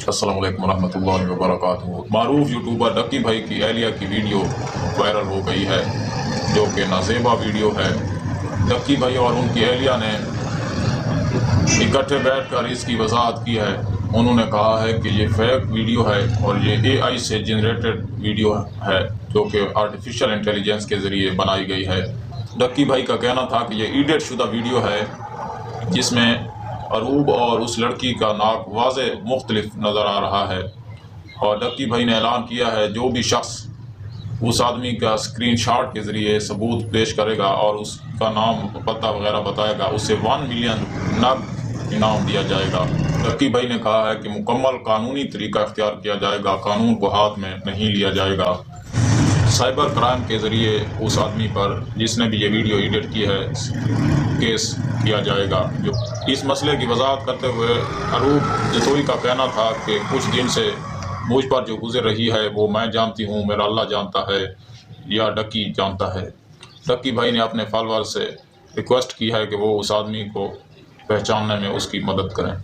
अस्सलाम वालेकुम रहमतुल्लाहि व बरकातुहू। मारूफ यूट्यूबर डक्की भाई की एहलिया की वीडियो वायरल हो गई है, जो कि नाजेबा वीडियो है। डक्की भाई और उनकी एहलिया ने इकट्ठे बैठकर इसकी वजाहत की है। उन्होंने कहा है कि ये फेक वीडियो है और ये AI से जनरेटेड वीडियो है, जो कि आर्टिफिशियल इंटेलिजेंस के ज़रिए बनाई गई है। डक्की भाई का कहना था कि ये एडिट शुदा वीडियो है, जिसमें अरूब और उस लड़की का नाक वाज़े मुख्तलिफ नज़र आ रहा है। और डक्की भाई ने ऐलान किया है, जो भी शख्स उस आदमी का स्क्रीनशॉट के ज़रिए सबूत पेश करेगा और उसका नाम पता वगैरह बताएगा, उसे 1 मिलियन नग इनाम दिया जाएगा। डक्की भाई ने कहा है कि मुकम्मल कानूनी तरीका इख्तियार किया जाएगा, कानून को हाथ में नहीं लिया जाएगा। साइबर क्राइम के ज़रिए उस आदमी पर जिसने भी ये वीडियो एडिट की है केस किया जाएगा। जो इस मसले की वजाहत करते हुए अरूब जतोई का कहना था कि कुछ दिन से मुझ पर जो गुजर रही है वो मैं जानती हूँ, मेरा अल्लाह जानता है या डक्की जानता है। डक्की भाई ने अपने फॉलोअर से रिक्वेस्ट की है कि वो उस आदमी को पहचानने में उसकी मदद करें।